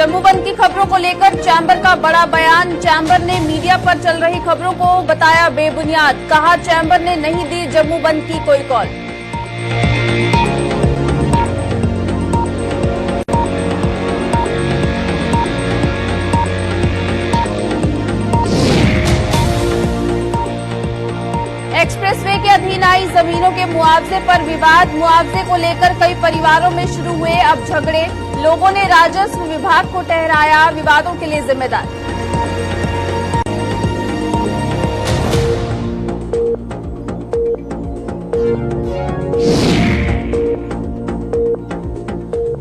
जम्मू बंद की खबरों को लेकर चैंबर का बड़ा बयान। चैंबर ने मीडिया पर चल रही खबरों को बताया बेबुनियाद। कहा चैंबर ने नहीं दी जम्मू बंद की कोई कॉल। एक्सप्रेसवे के अधीन आई जमीनों के मुआवजे पर विवाद। मुआवजे को लेकर कई परिवारों में शुरू हुए अब झगड़े। लोगों ने राजस्व विभाग को ठहराया विवादों के लिए जिम्मेदार।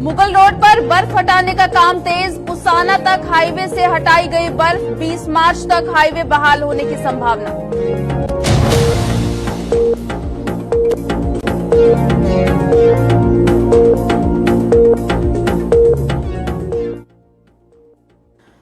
मुगल रोड पर बर्फ हटाने का काम तेज। पुसाना तक हाईवे से हटाई गई बर्फ। 20 मार्च तक हाईवे बहाल होने की संभावना।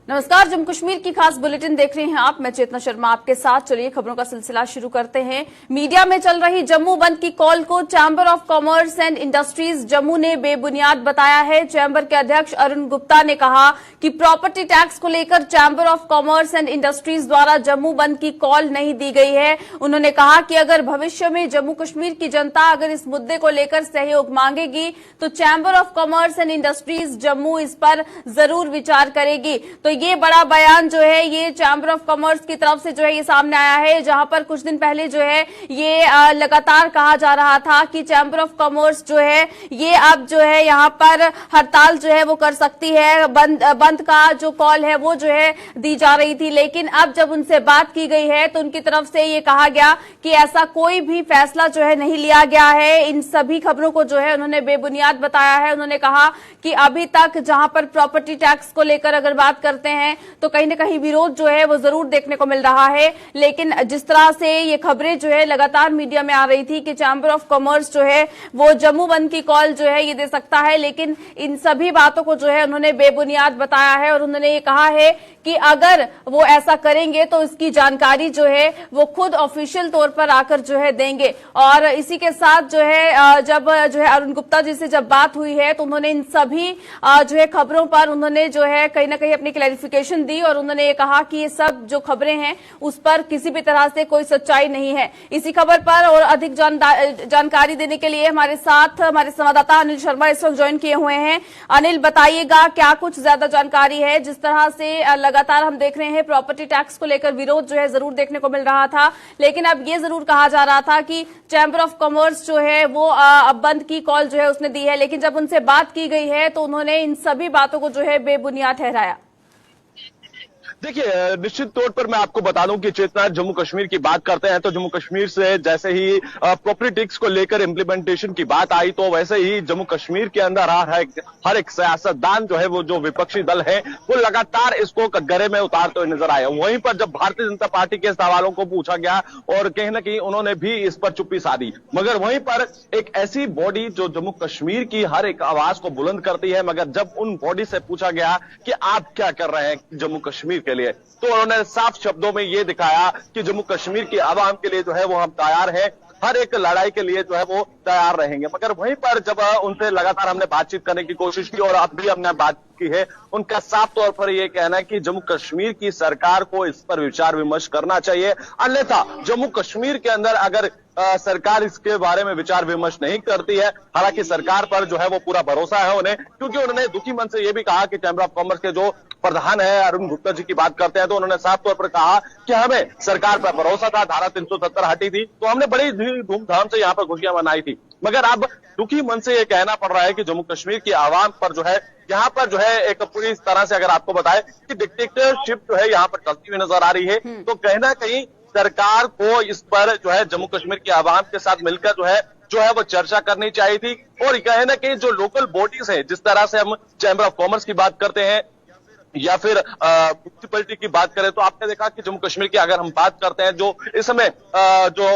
नमस्कार, जम्मू कश्मीर की खास बुलेटिन देख रहे हैं आप। मैं चेतना शर्मा आपके साथ। चलिए खबरों का सिलसिला शुरू करते हैं। मीडिया में चल रही जम्मू बंद की कॉल को chamber of commerce and industries Jammu ने बेबुनियाद बताया है। चैंबर के अध्यक्ष अरुण गुप्ता ने कहा कि प्रॉपर्टी टैक्स को लेकर chamber of commerce and industries द्वारा जम्मू बंद की कॉल नहीं दी गई है। उन्होंने कहा कि अगर भविष्य में जम्मू कश्मीर की जनता अगर इस मुद्दे को लेकर सहयोग मांगेगी तो chamber of commerce and industries Jammu इस पर जरूर विचार करेगी। तो ये बड़ा बयान जो है ये चैंबर ऑफ कॉमर्स की तरफ से जो है ये सामने आया है, जहां पर कुछ दिन पहले जो है ये लगातार कहा जा रहा था कि चैंबर ऑफ कॉमर्स जो है ये अब जो है यहां पर हड़ताल जो है वो कर सकती है। बंद का जो कॉल है वो जो है दी जा रही थी, लेकिन अब जब उनसे बात की गई है तो उनकी तरफ से ये कहा गया कि ऐसा कोई भी फैसला जो है नहीं लिया गया है। इन सभी खबरों को जो है उन्होंने बेबुनियाद बताया है। उन्होंने कहा कि अभी तक जहां पर प्रॉपर्टी टैक्स को लेकर अगर बात करते हैं तो कहीं न कहीं विरोध जो है वो जरूर देखने को मिल रहा है, लेकिन जिस तरह से ये खबरें जो है लगातार मीडिया में आ रही थी कि चैंबर ऑफ कॉमर्स जो है वो जम्मू बंद की कॉल जो है ये दे सकता है, लेकिन इन सभी बातों को जो है उन्होंने बेबुनियाद बताया है। और उन्होंने ये कहा है कि अगर वो ऐसा करेंगे तो इसकी जानकारी जो है वो खुद ऑफिशियल तौर पर आकर जो है देंगे। और इसी के साथ जो है जब जो है अरुण गुप्ता जी से जब बात हुई है तो उन्होंने इन सभी जो है खबरों पर उन्होंने जो है कहीं ना कहीं अपनी क्लैरिफिकेशन दी और उन्होंने ये कहा कि ये सब जो खबरें हैं उस पर किसी भी तरह से कोई सच्चाई नहीं है। इसी खबर पर और अधिक जानकारी देने के लिए हमारे साथ हमारे संवाददाता अनिल शर्मा इस वक्त ज्वाइन किए हुए हैं। अनिल, बताइएगा क्या कुछ ज्यादा जानकारी है? जिस तरह से लगातार हम देख रहे हैं प्रॉपर्टी टैक्स को लेकर विरोध जो है जरूर देखने को मिल रहा था, लेकिन अब ये जरूर कहा जा रहा था कि चैंबर ऑफ कॉमर्स जो है वो बंद की कॉल जो है उसने दी है, लेकिन जब उनसे बात की गई है तो उन्होंने इन सभी बातों को जो है बेबुनियाद ठहराया। देखिए, निश्चित तौर पर मैं आपको बता दूं कि चेतना जम्मू कश्मीर की बात करते हैं तो जम्मू कश्मीर से जैसे ही प्रॉपर्टी टैक्स को लेकर इम्प्लीमेंटेशन की बात आई तो वैसे ही जम्मू कश्मीर के अंदर हर एक सियासतदान जो है वो जो विपक्षी दल है वो लगातार इसको कटघरे में उतारते हुए नजर आए। वहीं पर जब भारतीय जनता पार्टी के सवालों को पूछा गया और कहीं ना कहीं उन्होंने भी इस पर चुप्पी साधी, मगर वहीं पर एक ऐसी बॉडी जो जम्मू कश्मीर की हर एक आवाज को बुलंद करती है, मगर जब उन बॉडी से पूछा गया कि आप क्या कर रहे हैं जम्मू कश्मीर के लिए, तो उन्होंने साफ शब्दों में यह दिखाया कि जम्मू कश्मीर की आवाम के लिए जो है वो हम तैयार हैं, हर एक लड़ाई के लिए जो है वो तैयार रहेंगे। मगर वहीं पर जब उनसे लगातार हमने बातचीत करने की कोशिश की और अब भी हमने बात की है, उनका साफ तौर पर यह कहना है कि जम्मू कश्मीर की सरकार को इस पर विचार विमर्श करना चाहिए, अन्यथा जम्मू कश्मीर के अंदर अगर सरकार इसके बारे में विचार विमर्श नहीं करती है, हालांकि सरकार पर जो है वो पूरा भरोसा है उन्हें, क्योंकि उन्होंने दुखी मन से यह भी कहा कि चैंबर ऑफ कॉमर्स के जो प्रधान है अरुण गुप्ता जी की बात करते हैं तो उन्होंने साफ तौर पर कहा कि हमें सरकार पर भरोसा था, धारा 370 हटी थी तो हमने बड़ी धूमधाम से यहाँ पर खुशियां मनाई थी, मगर अब दुखी मन से यह कहना पड़ रहा है कि जम्मू कश्मीर की आवाम पर जो है यहाँ पर जो है एक पूरी तरह से अगर आपको बताए कि डिक्टेटरशिप जो है यहाँ पर चलती हुई नजर आ रही है, तो कहीं ना कहीं सरकार को इस पर जो है जम्मू कश्मीर की आवाम के साथ मिलकर जो है वो चर्चा करनी चाहिए थी। और कहीं ना कहीं जो लोकल बॉडीज है, जिस तरह से हम चैंबर ऑफ कॉमर्स की बात करते हैं या फिर म्युनिसिपैलिटी की बात करें, तो आपने देखा कि जम्मू कश्मीर की अगर हम बात करते हैं जो इस समय जो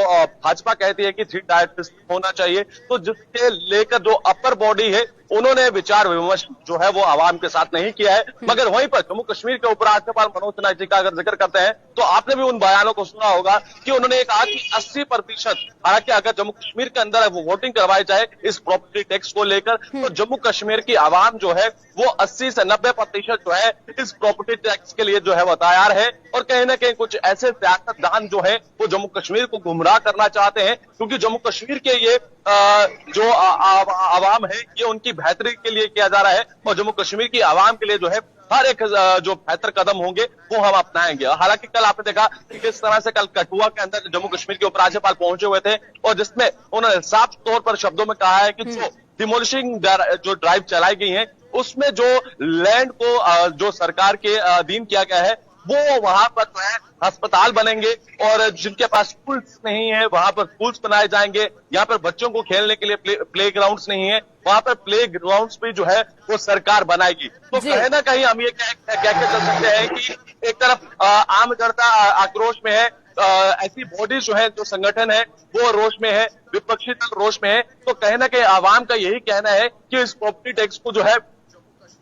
भाजपा कहती है कि 3 टायर सिस्टम होना चाहिए, तो जिसके लेकर जो अपर बॉडी है उन्होंने विचार विमर्श जो है वो आवाम के साथ नहीं किया है। मगर वहीं पर जम्मू कश्मीर के उपराज्यपाल मनोज सिन्हा जी का अगर जिक्र करते हैं तो आपने भी उन बयानों को सुना होगा कि उन्होंने कहा कि 80%, हालांकि अगर जम्मू कश्मीर के अंदर वो वोटिंग करवाई जाए इस प्रॉपर्टी टैक्स को लेकर तो जम्मू कश्मीर की आवाम जो है वो 80 से 90% जो है इस प्रॉपर्टी टैक्स के लिए जो है वो तैयार है। और कहीं ना कहीं कुछ ऐसे सियासतदान जो है वो जम्मू कश्मीर को गुमराह करना चाहते हैं, क्योंकि जम्मू कश्मीर के ये जो आवाम है ये उनकी बेहतरी के लिए किया जा रहा है और जम्मू कश्मीर की आवाम के लिए जो है हर एक जो बेहतर कदम होंगे वो हम अपनाएंगे। हालांकि कल आपने देखा कि किस तरह से कल कठुआ के अंदर जम्मू कश्मीर के उपराज्यपाल पहुंचे हुए थे और जिसमें उन्होंने साफ तौर पर शब्दों में कहा है कि जो डिमोलिशिंग जो ड्राइव चलाई गई है उसमें जो लैंड को जो सरकार के अधीन किया गया है वो वहां पर जो है अस्पताल बनेंगे और जिनके पास स्कूल्स नहीं है वहां पर स्कूल्स बनाए जाएंगे। यहाँ पर बच्चों को खेलने के लिए प्ले ग्राउंड्स नहीं है, वहां पर प्ले ग्राउंड्स भी जो है वो सरकार बनाएगी। तो कहीं ना कहीं हम ये कह के चल सकते हैं कि एक तरफ आम जनता आक्रोश में है, ऐसी बॉडी जो है जो संगठन है वो रोष में है, विपक्षी दल रोष में है। तो कहीं ना कहीं आवाम का यही कहना है कि इस प्रॉपर्टी टैक्स को जो है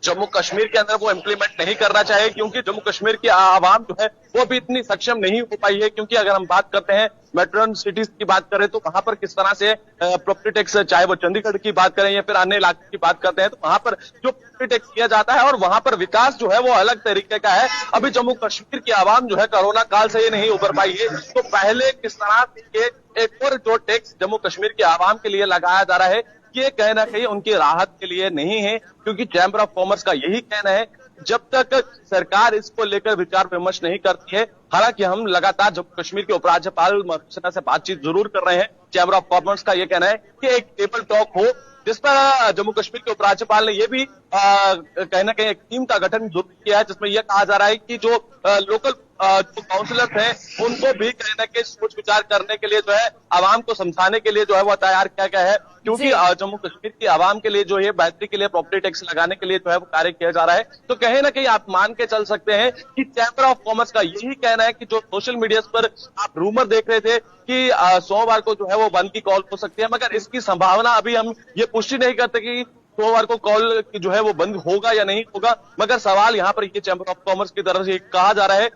जम्मू कश्मीर के अंदर वो इम्प्लीमेंट नहीं करना चाहिए, क्योंकि जम्मू कश्मीर की आवाम जो है वो भी इतनी सक्षम नहीं हो पाई है। क्योंकि अगर हम बात करते हैं मेट्रो सिटीज की बात करें तो वहां पर किस तरह से प्रॉपर्टी टैक्स, चाहे वो चंडीगढ़ की बात करें या फिर अन्य इलाके की बात करते हैं, तो वहां पर जो प्रॉपर्टी टैक्स किया जाता है और वहां पर विकास जो है वो अलग तरीके का है। अभी जम्मू कश्मीर की आवाम जो है कोरोना काल से ये नहीं उभर पाई है, तो पहले किस तरह के एक और जो टैक्स जम्मू कश्मीर की आवाम के लिए लगाया जा रहा है ये कहीं ना कहीं उनकी राहत के लिए नहीं है। क्योंकि चैंबर ऑफ कॉमर्स का यही कहना है जब तक सरकार इसको लेकर विचार विमर्श नहीं करती है, हालांकि हम लगातार जम्मू कश्मीर के उपराज्यपाल मनोज सिन्हा से बातचीत जरूर कर रहे हैं। चैंबर ऑफ कॉमर्स का यह कहना है कि एक टेबल टॉक हो जिस पर जम्मू कश्मीर के उपराज्यपाल ने यह भी कहीं ना कहीं एक टीम का गठन जरूर किया है, जिसमें यह कहा जा रहा है कि जो लोकल जो काउंसिलर्स हैं उनको भी कहीं ना कहीं सोच विचार करने के लिए जो है आवाम को समझाने के लिए जो है वो तैयार किया गया है। क्योंकि जम्मू कश्मीर की आवाम के लिए जो है बेहतरी के लिए प्रॉपर्टी टैक्स लगाने के लिए जो है वो कार्य किया जा रहा है। तो कहीं ना कहीं आप मान के चल सकते हैं कि चैंबर ऑफ कॉमर्स का यही कहना है कि जो सोशल मीडिया पर आप रूमर देख रहे थे कि सोमवार को जो है वो बंद की कॉल हो सकती है, मगर इसकी संभावना अभी हम ये पुष्टि नहीं करते कि सोमवार को कॉल जो है वो बंद होगा या नहीं होगा। मगर सवाल यहाँ पर ये चैंबर ऑफ कॉमर्स की तरफ से कहा जा रहा है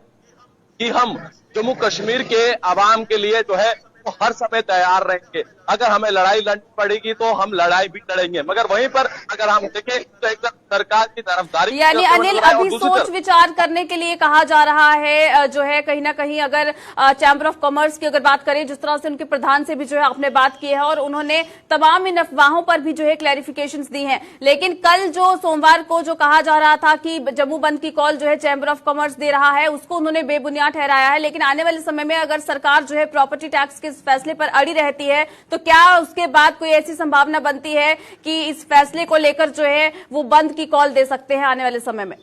कि हम जम्मू कश्मीर के आवाम के लिए जो है वो हर समय तैयार रहेंगे। अगर हमें लड़ाई लड़नी पड़ेगी तो हम लड़ाई भी लड़ेंगे, मगर वहीं पर अगर हम देखें तो एकदम सरकार की तरफदारी, यानी अनिल अभी सोच विचार करने के लिए कहा जा रहा है जो है कहीं ना कहीं। अगर चैंबर ऑफ कॉमर्स की अगर बात करें, जिस तरह से उनके प्रधान से भी जो है आपने बात की है और उन्होंने तमाम इन अफवाहों पर भी जो है क्लैरिफिकेशंस दी हैं, लेकिन कल जो सोमवार को जो कहा जा रहा था कि जम्मू बंद की कॉल जो है चैंबर ऑफ कॉमर्स दे रहा है उसको उन्होंने बेबुनियाद ठहराया है। लेकिन आने वाले समय में अगर सरकार जो है प्रॉपर्टी टैक्स के फैसले पर अड़ी रहती है तो क्या उसके बाद कोई ऐसी संभावना बनती है कि इस फैसले को लेकर जो है वो बंद की कॉल दे सकते हैं आने वाले समय में?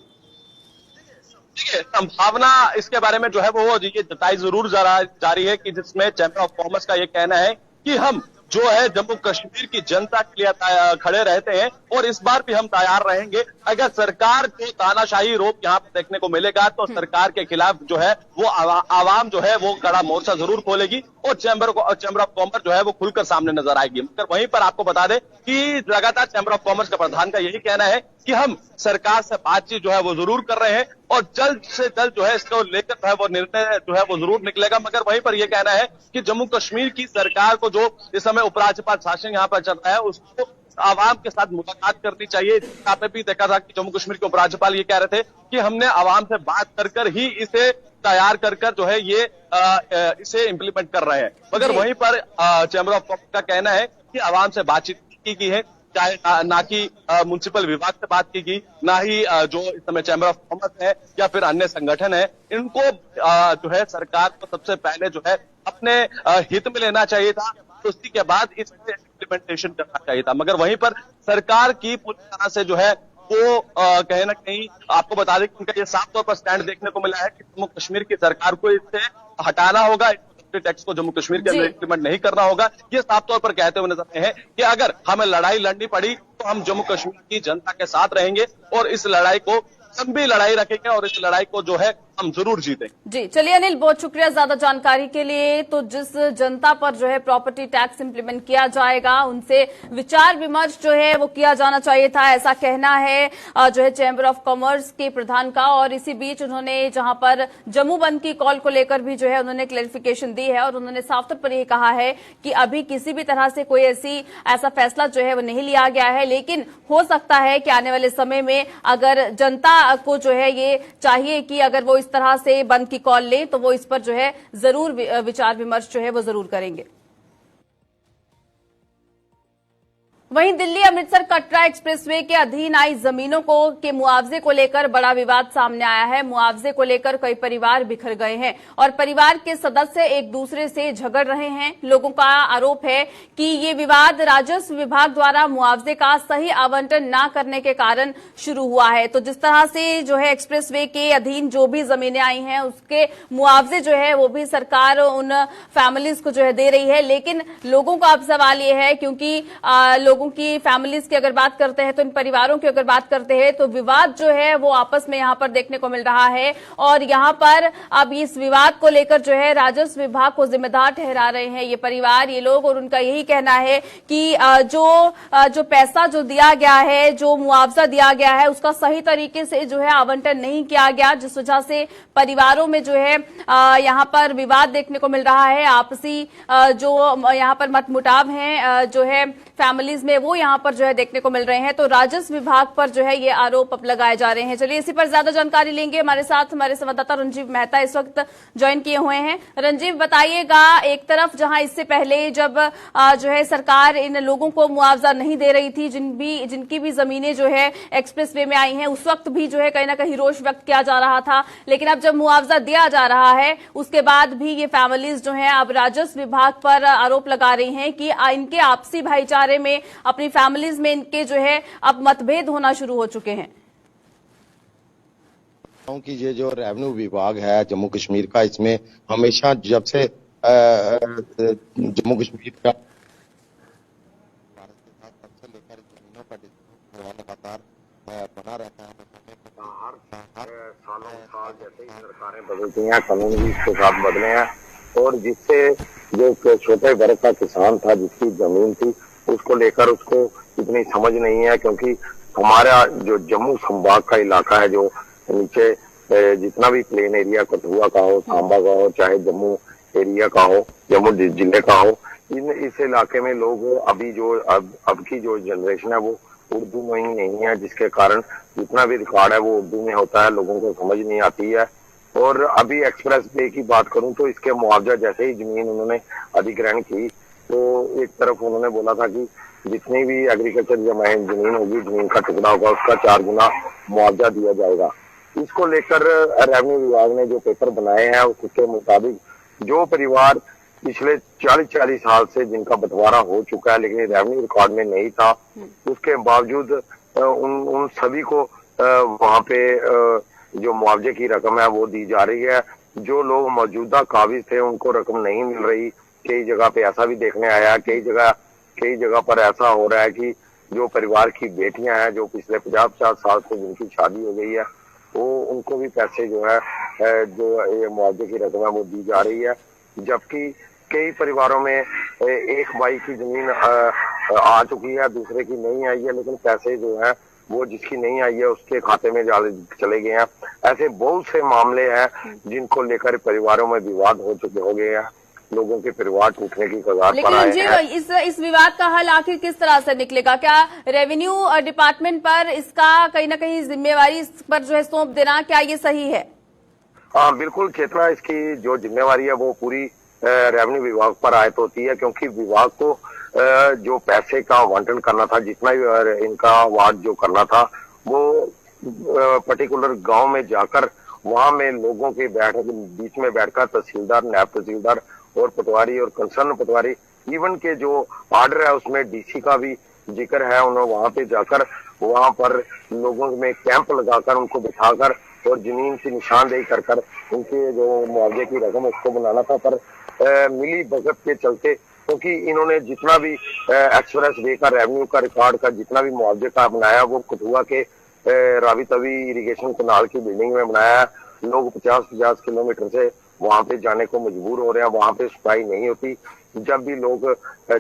देखिए, संभावना इसके बारे में जो है वो ये जताई जरूर जा रही है कि जिसमें चैंबर ऑफ कॉमर्स का ये कहना है कि हम जो है जम्मू कश्मीर की जनता के लिए खड़े रहते हैं और इस बार भी हम तैयार रहेंगे। अगर सरकार को तानाशाही रोप यहाँ पर देखने को मिलेगा तो सरकार के खिलाफ जो है वो आवाम जो है वो कड़ा मोर्चा जरूर खोलेगी और चैंबर ऑफ कॉमर्स जो है वो खुलकर सामने नजर आएगी। मगर वहीं पर आपको बता दें कि लगातार चैंबर ऑफ कॉमर्स का प्रधान का यही कहना है कि हम सरकार से बातचीत जो है वो जरूर कर रहे हैं और जल्द से जल्द जो है इसको लेकर जो है वो निर्णय जो है वो जरूर निकलेगा। मगर वहीं पर यह कहना है कि जम्मू कश्मीर की सरकार को जो इस समय उपराज्यपाल शासन यहाँ पर चल रहा है उसको आवाम के साथ मुलाकात करनी चाहिए। आपने भी देखा था कि जम्मू कश्मीर के उपराज्यपाल ये कह रहे थे कि हमने आवाम से बात कर ही इसे तैयार कर जो है ये इसे इम्प्लीमेंट कर रहे हैं। मगर वहीं पर चैंबर ऑफ कॉमर्स का कहना है कि आवाम से बातचीत की गई है, चाहे ना कि म्युनिसिपल विभाग से बात की गई, ना ही जो इस समय चैंबर ऑफ कॉमर्स है या फिर अन्य संगठन है, इनको जो है सरकार को सबसे पहले जो है अपने हित में लेना चाहिए था, तो उसी के बाद इस इम्प्लीमेंटेशन करना चाहिए था। मगर वहीं पर सरकार की पूरी तरह से जो है वो कहीं ना कहीं आपको बता दें कि उनका ये साफ तौर पर स्टैंड देखने को मिला है कि जम्मू कश्मीर की सरकार को इससे हटाना होगा, टैक्स को जम्मू कश्मीर के अंदर इम्प्लीमेंट नहीं करना होगा। ये साफ तौर पर कहते हुए नजर आए हैं कि अगर हमें लड़ाई लड़नी पड़ी तो हम जम्मू कश्मीर की जनता के साथ रहेंगे और इस लड़ाई को लंबी लड़ाई रखेंगे और इस लड़ाई को जो है हम जरूर जीतेंगे। जी चलिए अनिल, बहुत शुक्रिया ज्यादा जानकारी के लिए। तो जिस जनता पर जो है प्रॉपर्टी टैक्स इंप्लीमेंट किया जाएगा उनसे विचार विमर्श जो है वो किया जाना चाहिए था, ऐसा कहना है जो है चैम्बर ऑफ कॉमर्स के प्रधान का। और इसी बीच उन्होंने जहां पर जम्मू बंद की कॉल को लेकर भी जो है उन्होंने क्लैरिफिकेशन दी है और उन्होंने साफ तौर पर यह कहा है कि अभी किसी भी तरह से कोई ऐसा फैसला जो है वो नहीं लिया गया है, लेकिन हो सकता है कि आने वाले समय में अगर जनता को जो है ये चाहिए कि अगर वो इस तरह से बंद की कॉल ले तो वो इस पर जो है जरूर विचार विमर्श जो है वो जरूर करेंगे। वहीं दिल्ली अमृतसर कटरा एक्सप्रेसवे के अधीन आई जमीनों के मुआवजे को लेकर बड़ा विवाद सामने आया है। मुआवजे को लेकर कई परिवार बिखर गए हैं और परिवार के सदस्य एक दूसरे से झगड़ रहे हैं। लोगों का आरोप है कि ये विवाद राजस्व विभाग द्वारा मुआवजे का सही आवंटन न करने के कारण शुरू हुआ है। तो जिस तरह से जो है एक्सप्रेसवे के अधीन जो भी जमीनें आई हैं उसके मुआवजे जो है वो भी सरकार उन फैमिलीज को जो है दे रही है, लेकिन लोगों का अब सवाल ये है, क्योंकि लोगों की फैमिलीज की अगर बात करते हैं तो इन परिवारों की अगर बात करते हैं तो विवाद जो है वो आपस में यहां पर देखने को मिल रहा है। और यहां पर अब इस विवाद को लेकर जो है राजस्व विभाग को जिम्मेदार ठहरा रहे हैं ये परिवार, ये लोग। और उनका यही कहना है कि जो पैसा जो दिया गया है, जो मुआवजा दिया गया है, उसका सही तरीके से जो है आवंटन नहीं किया गया, जिस वजह से परिवारों में जो है यहां पर विवाद देखने को मिल रहा है। आपसी जो यहां पर मतमुटाव हैं जो है फैमिलीज में वो यहां पर जो है देखने को मिल रहे हैं। तो राजस्व विभाग पर जो है ये आरोप अब लगाए जा रहे हैं। चलिए इसी पर ज्यादा जानकारी लेंगे। हमारे साथ हमारे संवाददाता रंजीव मेहता इस वक्त ज्वाइन किए हुए हैं। रंजीव बताइएगा, एक तरफ जहां इससे पहले जब जो है सरकार इन लोगों को मुआवजा नहीं दे रही थी, जिनकी भी जमीनें जो है एक्सप्रेसवे में आई हैं, उस वक्त भी जो है कहीं ना कहीं रोष व्यक्त किया जा रहा था, लेकिन अब जब मुआवजा दिया जा रहा है उसके बाद भी ये फैमिलीज जो है अब राजस्व विभाग पर आरोप लगा रही हैं कि इनके आपसी भाईचारे में, अपनी फैमिलीज में इनके जो है अब मतभेद होना शुरू हो चुके हैं। कि ये जो रेवेन्यू विभाग है जम्मू कश्मीर का, इसमें हमेशा जब से जम्मू कश्मीर का भारत के साथ तब से लेकर जमीनों का डिस्प्यूट लगातार बना रहता है। हर सालों साल जैसे ही सरकारें बदलती हैं, कानून भी इसके साथ बदले हैं और जिससे जो छोटे वर्ग का किसान था, जिसकी जमीन थी, उसको लेकर उसको इतनी समझ नहीं है, क्योंकि हमारा जो जम्मू संभाग का इलाका है, जो नीचे जितना भी प्लेन एरिया कठुआ का हो, सांबा का हो, चाहे जम्मू एरिया का हो, जम्मू जिले का हो, इस इलाके में लोग अभी जो अब की जो जनरेशन है वो उर्दू में ही नहीं है, जिसके कारण जितना भी रिकॉर्ड है वो उर्दू में होता है, लोगों को समझ नहीं आती है। और अभी एक्सप्रेस वे की बात करूं तो इसके मुआवजा जैसे ही जमीन उन्होंने अधिग्रहण की तो एक तरफ उन्होंने बोला था कि जितनी भी एग्रीकल्चर जमीन होगी, जमीन का टुकड़ा होगा, उसका 4 गुना मुआवजा दिया जाएगा। इसको लेकर रेवेन्यू विभाग ने जो पेपर बनाए हैं उसके मुताबिक जो परिवार पिछले 40 साल से जिनका बंटवारा हो चुका है लेकिन रेवेन्यू रिकॉर्ड में नहीं था, उसके बावजूद उन सभी को वहां पे जो मुआवजे की रकम है वो दी जा रही है। जो लोग मौजूदा काबिज थे उनको रकम नहीं मिल रही। कई जगह पे ऐसा भी देखने आया है, कई जगह पर ऐसा हो रहा है कि जो परिवार की बेटियां हैं, जो पिछले 50 साल से जिनकी शादी हो गई है, वो उनको भी पैसे जो है जो ये मुआवजे की रकम है वो दी जा रही है। जबकि कई परिवारों में एक भाई की जमीन आ चुकी है, दूसरे की नहीं आई है, लेकिन पैसे जो है वो जिसकी नहीं आई है उसके खाते में चले गए हैं। ऐसे बहुत से मामले हैं जिनको लेकर परिवारों में विवाद हो गए हैं, लोगों के परिवार टूटने की कगार पर आए हैं। इस विवाद का हल आखिर किस तरह से निकलेगा? क्या रेवेन्यू डिपार्टमेंट पर इसका कहीं ना कहीं जिम्मेवारी इस पर जो है सौंप देना, क्या ये सही है? हाँ बिल्कुल चेतना, इसकी जो जिम्मेवारी है वो पूरी रेवेन्यू विभाग पर आयत होती है, क्योंकि विभाग को जो पैसे का आवंटन करना था, जितना भी इनका वार्ड जो करना था, वो पर्टिकुलर गांव में जाकर वहां में लोगों के बीच में बैठकर तहसीलदार, नायब तहसीलदार और पटवारी और कंसर्न पटवारी, इवन के जो ऑर्डर है उसमें डीसी का भी जिक्र है, उन्होंने वहां पे जाकर वहां पर लोगों में कैंप लगाकर उनको बिठाकर और जमीन की निशानदेही कर उनके जो मुआवजे की रकम उसको बनाना था। पर मिली भगत के चलते, क्योंकि इन्होंने जितना भी एक्सप्रेस वे का रेवेन्यू का रिकॉर्ड का जितना भी मुआवजे का बनाया वो कठुआ के रावी तवी इरिगेशन कनाल की बिल्डिंग में बनाया है लोग 50-50 किलोमीटर से वहां पे जाने को मजबूर हो रहे हैं। वहां पे सुनवाई नहीं होती। जब भी लोग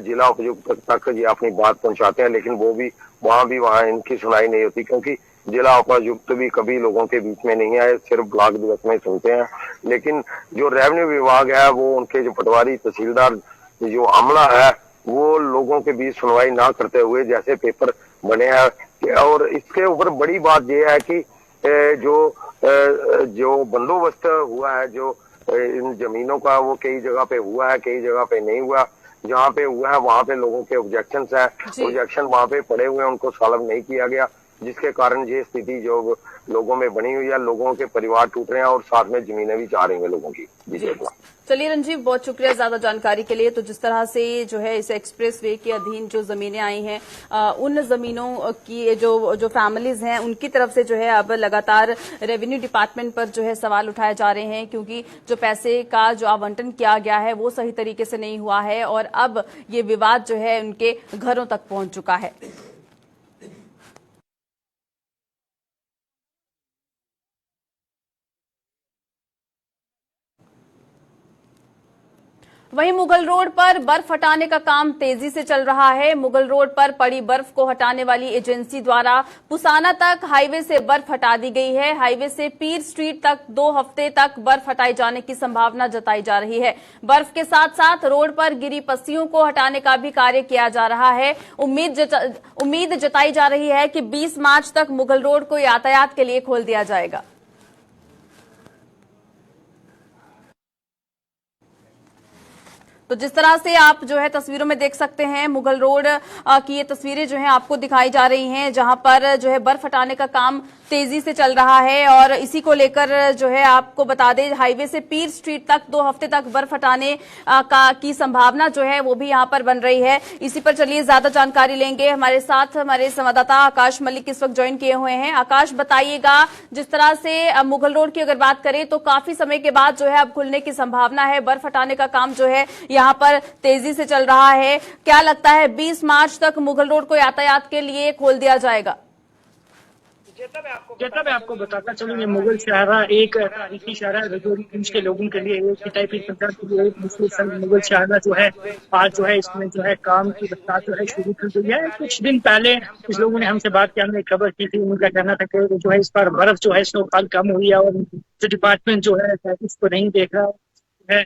जिला उपायुक्त तक ये अपनी बात पहुंचाते हैं, लेकिन वो भी वहां इनकी सुनवाई नहीं होती, क्योंकि जिला उपायुक्त भी कभी लोगों के बीच में नहीं आए, सिर्फ ब्लॉक दिवस में सुनते हैं। लेकिन जो रेवेन्यू विभाग है, वो उनके जो पटवारी तहसीलदार जो अमला है, वो लोगों के बीच सुनवाई ना करते हुए जैसे पेपर बने हैं। और इसके ऊपर बड़ी बात यह है कि जो बंदोबस्त हुआ है जो इन जमीनों का, वो कई जगह पे हुआ है, कई जगह पे नहीं हुआ। जहाँ पे हुआ है वहां पे लोगों के ऑब्जेक्शंस है, ऑब्जेक्शन वहां पे पड़े हुए हैं, उनको सॉल्व नहीं किया गया, जिसके कारण ये स्थिति जो लोगों में बनी हुई है। लोगों के परिवार टूट रहे हैं और साथ में जमीनें भी जा रही हैं लोगों की। जी चलिए रंजीव, बहुत शुक्रिया ज्यादा जानकारी के लिए। तो जिस तरह से जो है इस एक्सप्रेस वे के अधीन जो जमीनें आई हैं, उन जमीनों की जो फैमिलीज हैं उनकी तरफ से जो है अब लगातार रेवेन्यू डिपार्टमेंट पर जो है सवाल उठाए जा रहे हैं, क्योंकि जो पैसे का जो आवंटन किया गया है वो सही तरीके से नहीं हुआ है और अब ये विवाद जो है उनके घरों तक पहुंच चुका है। वहीं मुगल रोड पर बर्फ हटाने का काम तेजी से चल रहा है। मुगल रोड पर पड़ी बर्फ को हटाने वाली एजेंसी द्वारा पुसाना तक हाईवे से बर्फ हटा दी गई है। हाईवे से पीर स्ट्रीट तक 2 हफ्ते तक बर्फ हटाए जाने की संभावना जताई जा रही है। बर्फ के साथ साथ रोड पर गिरी पस्सियों को हटाने का भी कार्य किया जा रहा है। उम्मीद जताई जा रही है कि 20 मार्च तक मुगल रोड को यातायात के लिए खोल दिया जाएगा। तो जिस तरह से आप जो है तस्वीरों में देख सकते हैं, मुगल रोड की ये तस्वीरें जो हैं आपको दिखाई जा रही हैं, जहां पर जो है बर्फ हटाने का काम तेजी से चल रहा है। और इसी को लेकर जो है आपको बता दें, हाईवे से पीर स्ट्रीट तक 2 हफ्ते तक बर्फ हटाने की संभावना जो है वो भी यहां पर बन रही है। इसी पर चलिए ज्यादा जानकारी लेंगे। हमारे साथ हमारे संवाददाता आकाश मलिक इस वक्त ज्वाइन किए हुए हैं। आकाश, बताइएगा, जिस तरह से मुगल रोड की अगर बात करें तो काफी समय के बाद जो है अब खुलने की संभावना है, बर्फ हटाने का काम जो है यहाँ पर तेजी से चल रहा है। क्या लगता है 20 मार्च तक मुगल रोड को यातायात के लिए खोल दिया जाएगा? जैसा मैं आपको बताता चलूँ, ये मुगल शहरा एक तारीखी शहरा है रजौरीगंज के लोगों के लिए, एक टाइपी पंचायत के लिए एक मुस्लिम मुगल शहरा जो है आज जो है इसमें जो है काम की रफ्तार जो है शुरू कर दी है। कुछ दिन पहले कुछ लोगों ने हमसे बात की, हमने खबर की थी, उनका कहना था कि जो है इस बार बर्फ जो है स्नोफॉल कम हुई है और जो डिपार्टमेंट जो है इसको नहीं देख रहा है।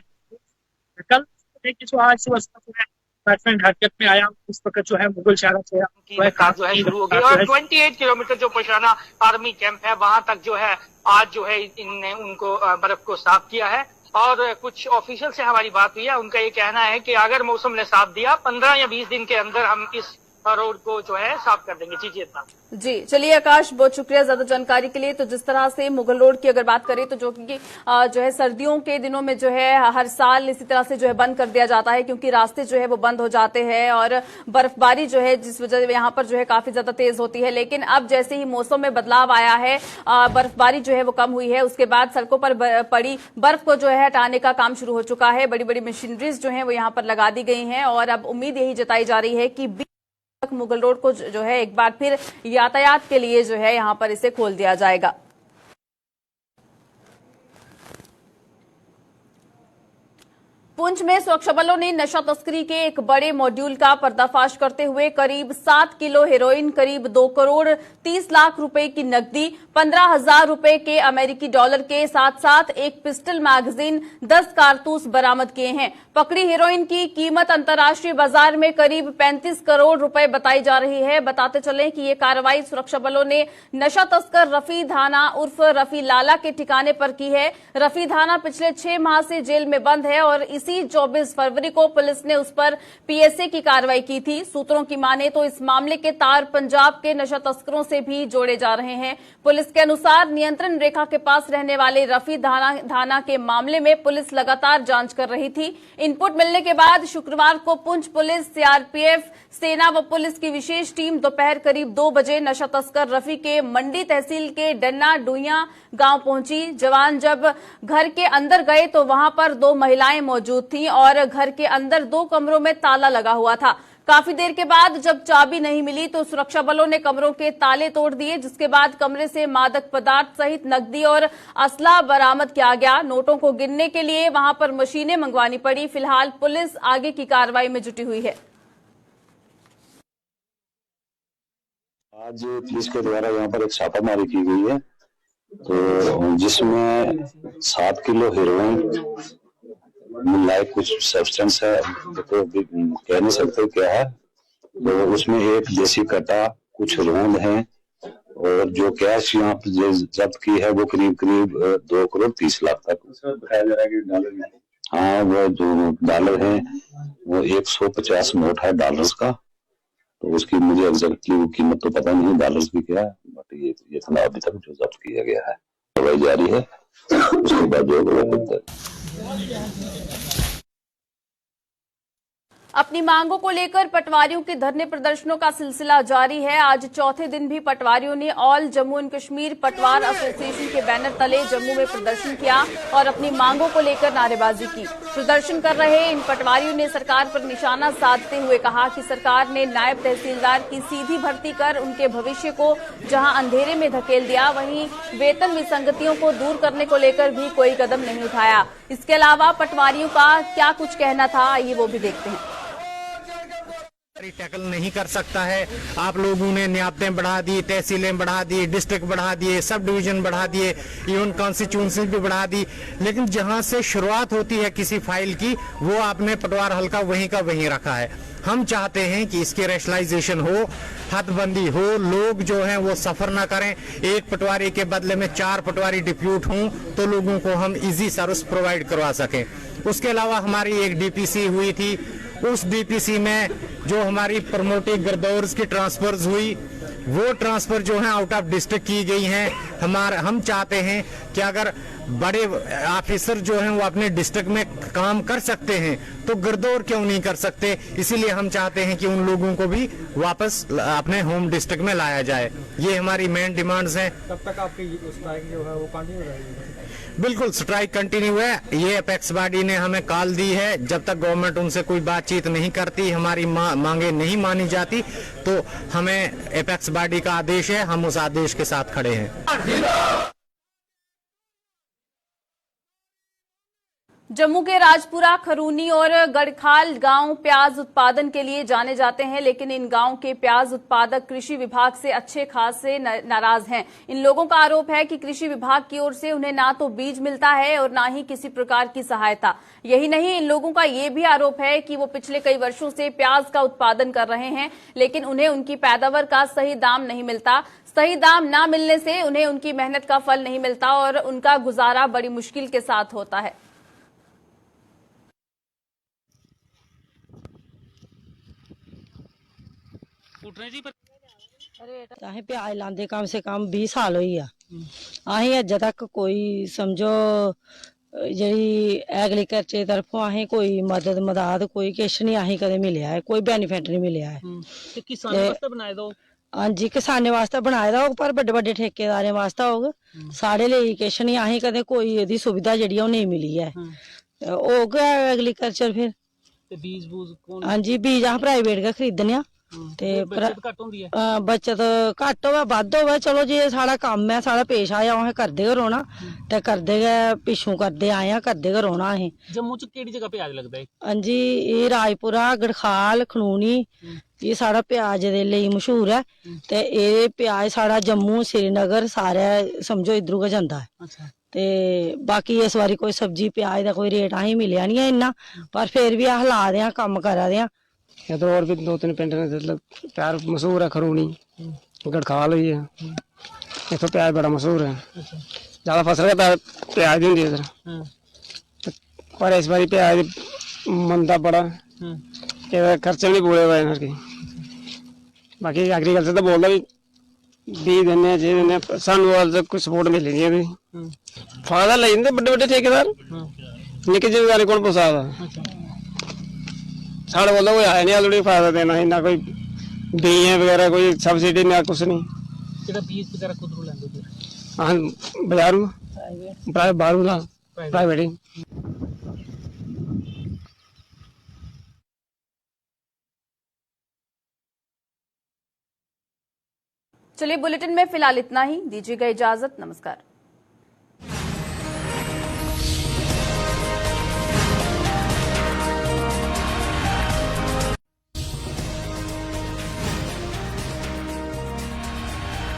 कल आज सुबह जो है डिपार्टमेंट हरकत में आया, इस वक्त जो है मुगल शहरा से जो है शुरू हो गई और 28 किलोमीटर जो पुशाना आर्मी कैंप है वहां तक जो है आज जो है इनने उनको बर्फ को साफ किया है। और कुछ ऑफिशियल से हमारी बात हुई है, उनका ये कहना है कि अगर मौसम ने साथ दिया 15 या 20 दिन के अंदर हम इस रोड को जो है साफ कर देंगे। जी इतना। जी चलिए आकाश, बहुत शुक्रिया ज्यादा जानकारी के लिए। तो जिस तरह से मुगल रोड की अगर बात करें तो जो है सर्दियों के दिनों में जो है हर साल इसी तरह से जो है बंद कर दिया जाता है, क्योंकि रास्ते जो है वो बंद हो जाते हैं और बर्फबारी जो है जिस वजह से यहाँ पर जो है काफी ज्यादा तेज होती है। लेकिन अब जैसे ही मौसम में बदलाव आया है, बर्फबारी जो है वो कम हुई है, उसके बाद सड़कों पर पड़ी बर्फ को जो है हटाने का काम शुरू हो चुका है। बड़ी बड़ी मशीनरीज जो है वो यहाँ पर लगा दी गई हैं और अब उम्मीद यही जताई जा रही है कि मुगल रोड को जो है एक बार फिर यातायात के लिए जो है यहां पर इसे खोल दिया जाएगा। पुंछ में सुरक्षा बलों ने नशा तस्करी के एक बड़े मॉड्यूल का पर्दाफाश करते हुए करीब 7 किलो हेरोइन, करीब 2 करोड़ 30 लाख रुपए की नकदी, 15,000 रुपए के अमेरिकी डॉलर के साथ साथ एक पिस्टल मैगजीन, 10 कारतूस बरामद किए हैं। पकड़ी हेरोइन की कीमत अंतर्राष्ट्रीय बाजार में करीब 35 करोड़ रुपए बताई जा रही है। बताते चलें कि ये कार्रवाई सुरक्षा बलों ने नशा तस्कर रफी धाना उर्फ रफी लाला के ठिकाने पर की है। रफी धाना पिछले 6 माह से जेल में बंद है और इसी 24 फरवरी को पुलिस ने उस पर पीएसए की कार्रवाई की थी। सूत्रों की माने तो इस मामले के तार पंजाब के नशा तस्करों से भी जोड़े जा रहे हैं। पुलिस के अनुसार नियंत्रण रेखा के पास रहने वाले रफी धाना के मामले में पुलिस लगातार जांच कर रही थी। इनपुट मिलने के बाद शुक्रवार को पुंछ पुलिस, सीआरपीएफ, सेना व पुलिस की विशेष टीम दोपहर करीब 2 बजे नशा तस्कर रफी के मंडी तहसील के डन्ना डुइया गांव पहुंची। जवान जब घर के अंदर गए तो वहां पर 2 महिलाएं मौजूद थीं और घर के अंदर 2 कमरों में ताला लगा हुआ था। काफी देर के बाद जब चाबी नहीं मिली तो सुरक्षा बलों ने कमरों के ताले तोड़ दिए, जिसके बाद कमरे से मादक पदार्थ सहित नकदी और असला बरामद किया गया। नोटों को गिनने के लिए वहां पर मशीनें मंगवानी पड़ी। फिलहाल पुलिस आगे की कार्रवाई में जुटी हुई है। आज पुलिस के द्वारा यहाँ पर एक छापामारी की गई है, तो जिसमें 7 किलो हेरोइन मिलाए कुछ सब्सटेंस है, तो कह नहीं सकते क्या है। तो उसमें एक देसी कट्टा, कुछ रोंद है और जो कैश यहाँ पे जब्त की है वो करीब 2 करोड़ 30 लाख तक बताया जा रहा है कि डॉलर में। हाँ, वो जो डॉलर है वो 150 नोट है डॉलर्स का। तो उसकी मुझे एग्जैक्टली कीमत तो पता नहीं डॉलर्स की क्या है, बट ये था अभी तक जो जब्त किया गया है। कार्रवाई जारी है, उसके बाद जो अपनी मांगों को लेकर पटवारियों के धरने प्रदर्शनों का सिलसिला जारी है। आज चौथे दिन भी पटवारियों ने ऑल जम्मू एंड कश्मीर पटवार एसोसिएशन के बैनर तले जम्मू में प्रदर्शन किया और अपनी मांगों को लेकर नारेबाजी की। प्रदर्शन कर रहे इन पटवारियों ने सरकार पर निशाना साधते हुए कहा कि सरकार ने नायब तहसीलदार की सीधी भर्ती कर उनके भविष्य को जहां अंधेरे में धकेल दिया, वहीं वेतन विसंगतियों को दूर करने को लेकर भी कोई कदम नहीं उठाया। इसके अलावा पटवारियों का क्या कुछ कहना था, आइए वो भी देखते हैं। टैकल नहीं कर सकता है। आप लोगों ने नियाबतें बढ़ा दी, तहसीलें बढ़ा दी, डिस्ट्रिक्ट बढ़ा दिए, सब डिवीजन बढ़ा दिए, इवन कॉन्स्टिट्यूंसी भी बढ़ा दी, लेकिन जहां से शुरुआत होती है किसी फाइल की वो आपने पटवार हल्का वहीं का वहीं रखा है। हम चाहते हैं कि इसकी रैशनलाइजेशन हो, हदबंदी हो, लोग जो हैं वो सफर ना करें। एक पटवारी के बदले में 4 पटवारी डिप्यूट हों तो लोगों को हम इजी सर्विस प्रोवाइड करवा सकें। उसके अलावा हमारी एक डीपीसी हुई थी, उस डीपीसी में जो हमारी प्रमोटिव गिरदौर्स की ट्रांसफर्स हुई वो ट्रांसफर जो है आउट ऑफ डिस्ट्रिक्ट की गई हैं। हम चाहते हैं कि अगर बड़े ऑफिसर जो हैं वो अपने डिस्ट्रिक्ट में काम कर सकते हैं तो गिरदौर क्यों नहीं कर सकते। इसीलिए हम चाहते हैं कि उन लोगों को भी वापस अपने होम डिस्ट्रिक्ट में लाया जाए। ये हमारी मेन डिमांड्स हैं। तब तक आपकी स्ट्राइक जो है वो कंटिन्यू रहेगी? बिल्कुल, स्ट्राइक कंटिन्यू है। ये अपेक्स बॉडी ने हमें कॉल दी है, जब तक गवर्नमेंट उनसे कोई बातचीत नहीं करती, हमारी मांगे नहीं मानी जाती, तो हमें अपेक्स बॉडी का आदेश है, हम उस आदेश के साथ खड़े हैं। जम्मू के राजपुरा, खरूनी और गढ़खाल गांव प्याज उत्पादन के लिए जाने जाते हैं, लेकिन इन गांव के प्याज उत्पादक कृषि विभाग से अच्छे खासे नाराज हैं। इन लोगों का आरोप है कि कृषि विभाग की ओर से उन्हें ना तो बीज मिलता है और ना ही किसी प्रकार की सहायता। यही नहीं, इन लोगों का ये भी आरोप है कि वो पिछले कई वर्षों से प्याज का उत्पादन कर रहे हैं, लेकिन उन्हें उनकी पैदावार का सही दाम नहीं मिलता। सही दाम न मिलने से उन्हें उनकी मेहनत का फल नहीं मिलता और उनका गुजारा बड़ी मुश्किल के साथ होता है। असें प्याज लांदे कम से कम 20 साल होई आ। असें अज्ज तक कोई समझो जेह्ड़ी एग्रीकल्चर दी तरफों असें कोई मदद कोई किश नहीं असें कदें मिलेआ है, कोई बेनीफिट नहीं मिलेआ है। ते किसानें वास्ते बनाए दो? हाँ जी, किसानें वास्ते बनाए दा होग पर बड्डे बड्डे ठेकेदारें वास्ते होग, साढ़े लेई किश नहीं। असें कदें कोई एह्दी सुविधा जेह्ड़ी ओह् नेईं मिली है। होग एग्रीकल्चर फिर बीज बूज कौन? हाँ जी, बीज अस प्राइवेट गै खरीदने आ। ते बचत घट्ट होवे बद्ध होवे, चलो जे साढ़ा कम्म है, साढ़ा पेशा है, असें करदे गै रौह्ना ते करदे गै पिच्छों करदे आए आं, करदे गै रौह्ना असें। जम्मू च केह्ड़ी जगह प्याज लगदा है? हाँ जी, एह् राजपुरा, गढ़खाल, खनूनी, ये साढ़ा प्याज दे लेई मशहूर है। ते एह् प्याज साढ़ा जम्मू, श्रीनगर सारे समझो इद्धरों गै जंदा है। ते बाकी इस बारी कोई सब्जी प्याज दा कोई रेट असें मिलेआ नहीं है इन्ना, पर फिर भी अस ला दे आं, कम्म करा दे आं। इधर और भी 2-3 पिंड ने प्याज मशहूर है, खरूनी, गढ़खाल हुई है, इतना प्याज बड़ा मशहूर है। ज्यादा फसल का प्याज होंगी इधर, पर इस बार प्याज मंदा बड़ा, खर्चे भी नहीं पूरे हुए इधर। बाकी एग्रीकल्चर तो बोलता भी बीज देने जे देने, सानू कुछ सपोर्ट मिली नहीं है। फायदा ले जाते बड़े बड़े ठेकेदार, निक्के जिम्मेदारी कौन पुछा साढ़े वालों कोई आया नहीं थोड़ी फायदा देना, ना कोई बीज वगैरह कोई सब्सिडी ना कुछ नहीं। बीज वगैरह खुद लैंदे? हाँ, बाजारू बाहरों प्राइवेट। चलिए बुलेटिन में फिलहाल इतना ही, दीजिएगा इजाजत, नमस्कार।